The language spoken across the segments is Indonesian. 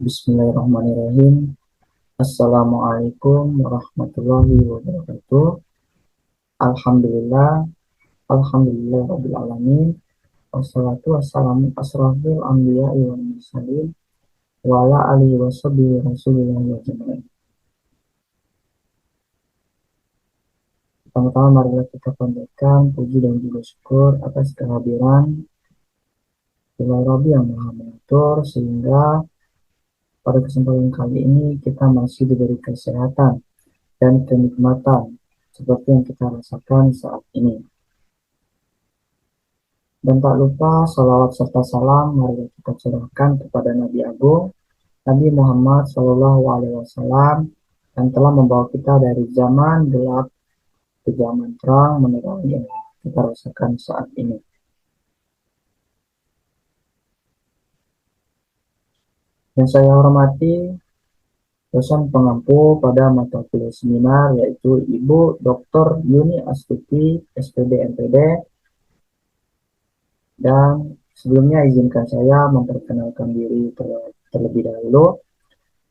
Bismillahirrahmanirrahim. Assalamualaikum warahmatullahi wabarakatuh. Alhamdulillah, alhamdulillah rabbil alamin. Wassalatu wassalamu asrafil anbiya wal mursalin wa ala alihi washabihi rasulillah wa jamaah. Pertama-tama marilah kita panjatkan puji dan juga syukur atas kehadiran Ilahi Rabbi yang Maha Mengatur, sehingga pada kesempatan kali ini kita masih diberi kesehatan dan kenikmatan seperti yang kita rasakan saat ini. Dan tak lupa salawat serta salam mari kita curahkan kepada Nabi Agung Nabi Muhammad SAW yang telah membawa kita dari zaman gelap ke zaman terang menerangi yang kita rasakan saat ini. Yang saya hormati dosen pengampu pada mata kuliah seminar yaitu Ibu Dr. Yuni Astuti, SPD MPD. Dan sebelumnya izinkan saya memperkenalkan diri terlebih dahulu.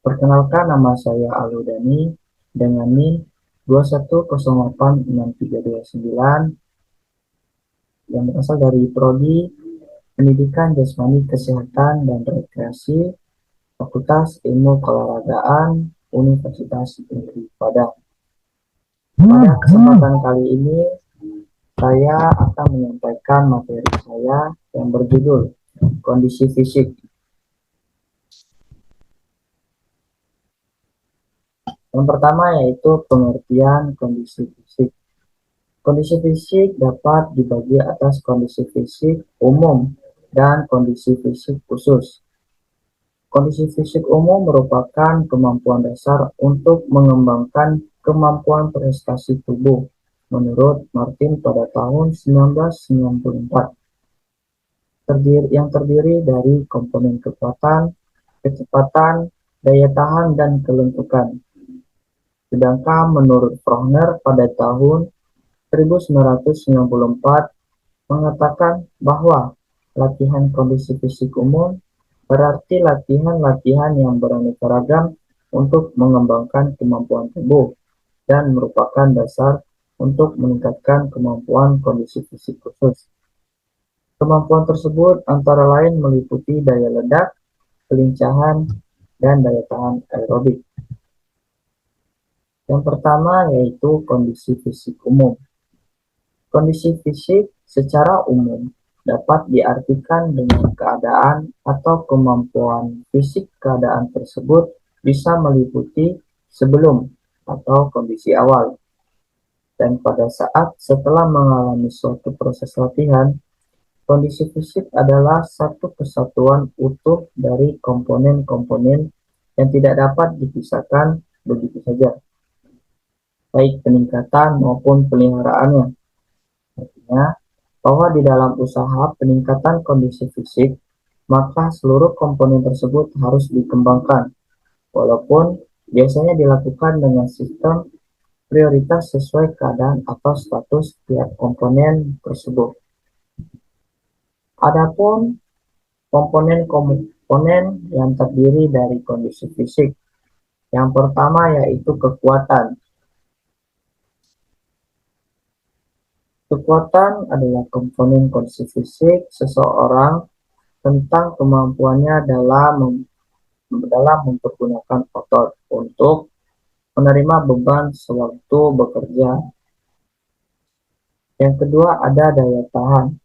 Perkenalkan, nama saya Aludani dengan NIM 21086329 yang berasal dari Prodi Pendidikan Jasmani Kesehatan dan Rekreasi Fakultas Ilmu Keolahragaan Universitas Negeri Padang. Pada kesempatan kali ini saya akan menyampaikan materi saya yang berjudul kondisi fisik. Yang pertama yaitu pengertian kondisi fisik. Kondisi fisik dapat dibagi atas kondisi fisik umum dan kondisi fisik khusus. Kondisi fisik umum merupakan kemampuan dasar untuk mengembangkan kemampuan prestasi tubuh menurut Martin pada tahun 1994. Yang terdiri dari komponen kekuatan, kecepatan, daya tahan, dan kelentukan. Sedangkan menurut Prohner pada tahun 1994 mengatakan bahwa latihan kondisi fisik umum berarti latihan-latihan yang beraneka ragam untuk mengembangkan kemampuan tubuh dan merupakan dasar untuk meningkatkan kemampuan kondisi fisik khusus. Kemampuan tersebut antara lain meliputi daya ledak, kelincahan, dan daya tahan aerobik. Yang pertama yaitu kondisi fisik umum. Kondisi fisik secara umum dapat diartikan dengan keadaan atau kemampuan fisik keadaan tersebut bisa meliputi sebelum atau kondisi awal. Dan pada saat setelah mengalami suatu proses latihan, kondisi fisik adalah satu kesatuan utuh dari komponen-komponen yang tidak dapat dipisahkan begitu saja, baik peningkatan maupun pemeliharaannya. Artinya, bahwa di dalam usaha peningkatan kondisi fisik, maka seluruh komponen tersebut harus dikembangkan, walaupun biasanya dilakukan dengan sistem prioritas sesuai keadaan atau status tiap komponen tersebut. Adapun komponen-komponen yang terdiri dari kondisi fisik, yang pertama yaitu kekuatan. Kekuatan adalah komponen kondisi fisik seseorang tentang kemampuannya dalam mempergunakan otot untuk menerima beban sewaktu bekerja. Yang kedua ada daya tahan.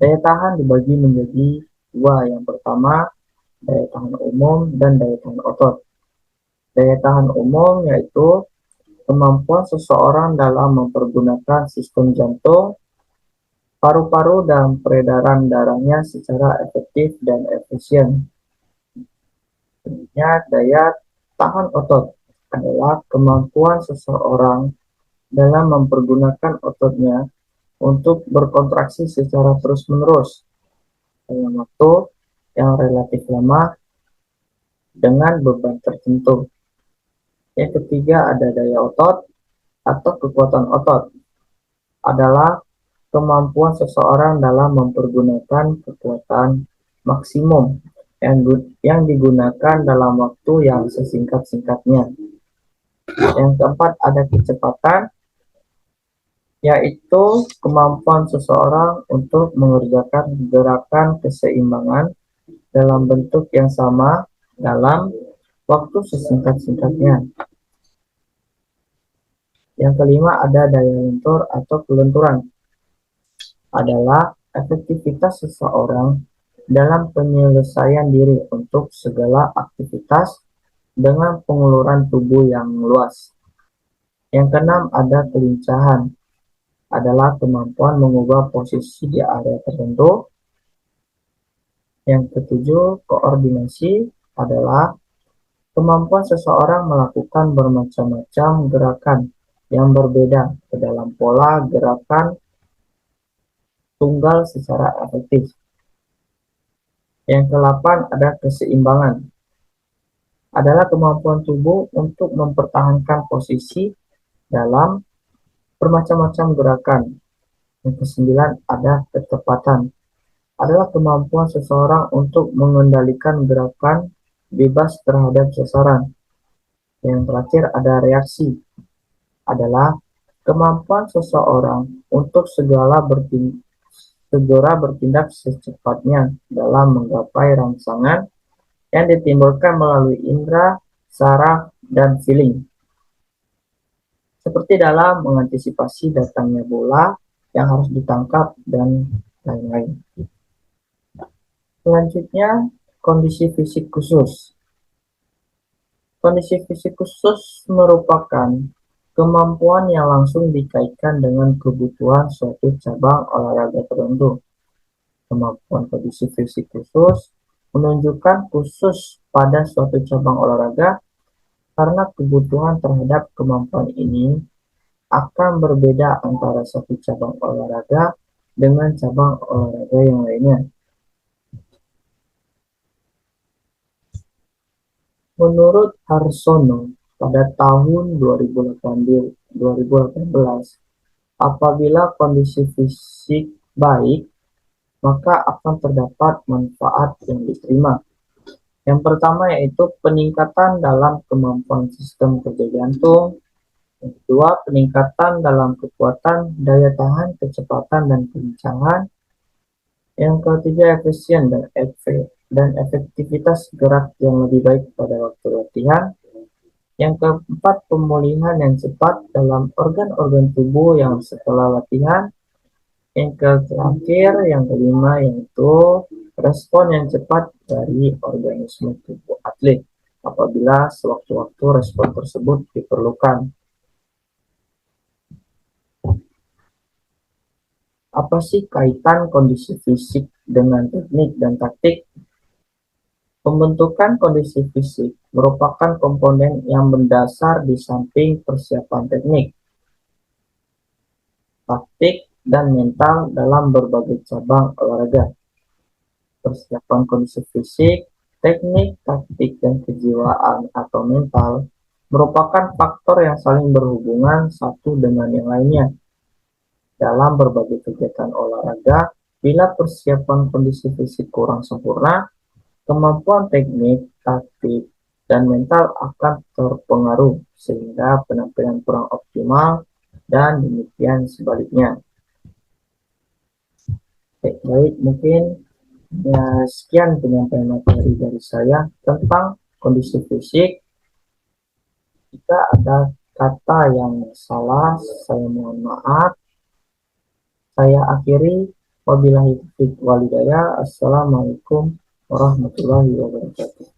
Daya tahan dibagi menjadi dua. Yang pertama, daya tahan umum dan daya tahan otot. Daya tahan umum yaitu kemampuan seseorang dalam mempergunakan sistem jantung, paru-paru, dan peredaran darahnya secara efektif dan efisien. Selanjutnya, daya tahan otot adalah kemampuan seseorang dalam mempergunakan ototnya untuk berkontraksi secara terus-menerus dalam waktu yang relatif lama dengan beban tertentu. Yang ketiga ada daya otot atau kekuatan otot. Adalah kemampuan seseorang dalam mempergunakan kekuatan maksimum yang digunakan dalam waktu yang sesingkat-singkatnya. Yang keempat ada kecepatan, yaitu kemampuan seseorang untuk mengerjakan gerakan keseimbangan dalam bentuk yang sama dalam waktu sesingkat-singkatnya. Yang kelima ada daya lentur atau kelenturan, adalah efektivitas seseorang dalam penyelesaian diri untuk segala aktivitas dengan penguluran tubuh yang luas. Yang keenam ada kelincahan, adalah kemampuan mengubah posisi di area tertentu. Yang ketujuh, koordinasi, adalah kemampuan seseorang melakukan bermacam-macam gerakan yang berbeda ke dalam pola gerakan tunggal secara efektif. Yang kedelapan ada keseimbangan, adalah kemampuan tubuh untuk mempertahankan posisi dalam bermacam-macam gerakan. Yang kesembilan ada ketepatan, adalah kemampuan seseorang untuk mengendalikan gerakan bebas terhadap sasaran. Yang terakhir ada reaksi, adalah kemampuan seseorang untuk segera bertindak secepatnya dalam menggapai rangsangan yang ditimbulkan melalui indera, saraf, dan feeling. Seperti dalam mengantisipasi datangnya bola yang harus ditangkap dan lain-lain. Selanjutnya, kondisi fisik khusus. Kondisi fisik khusus merupakan kemampuan yang langsung dikaitkan dengan kebutuhan suatu cabang olahraga tertentu. Kemampuan kondisi fisik khusus menunjukkan khusus pada suatu cabang olahraga karena kebutuhan terhadap kemampuan ini akan berbeda antara satu cabang olahraga dengan cabang olahraga yang lainnya. Menurut Harsono, pada tahun 2018, apabila kondisi fisik baik, maka akan terdapat manfaat yang diterima. Yang pertama yaitu peningkatan dalam kemampuan sistem kerja jantung. Yang kedua, peningkatan dalam kekuatan, daya tahan, kecepatan, dan kelincahan. Yang ketiga, efisien dan efektivitas gerak yang lebih baik pada waktu latihan. Yang keempat, pemulihan yang cepat dalam organ-organ tubuh yang setelah latihan. Yang terakhir, yang kelima, yaitu respon yang cepat dari organisme tubuh atlet apabila sewaktu-waktu respon tersebut diperlukan. Apa sih kaitan kondisi fisik dengan teknik dan taktik? Pembentukan kondisi fisik merupakan komponen yang mendasar di samping persiapan teknik, taktik, dan mental dalam berbagai cabang olahraga. Persiapan kondisi fisik, teknik, taktik, dan kejiwaan atau mental merupakan faktor yang saling berhubungan satu dengan yang lainnya. Dalam berbagai kegiatan olahraga, bila persiapan kondisi fisik kurang sempurna, kemampuan teknik, taktik, dan mental akan terpengaruh sehingga penampilan kurang optimal dan demikian sebaliknya. Baik, mungkin ya, sekian penyampaian materi dari saya tentang kondisi fisik. Jika ada kata yang salah, saya mohon maaf. Saya akhiri. Wabillahi taufiq wal hidayah. Assalamualaikum warahmatullahi wabarakatuh.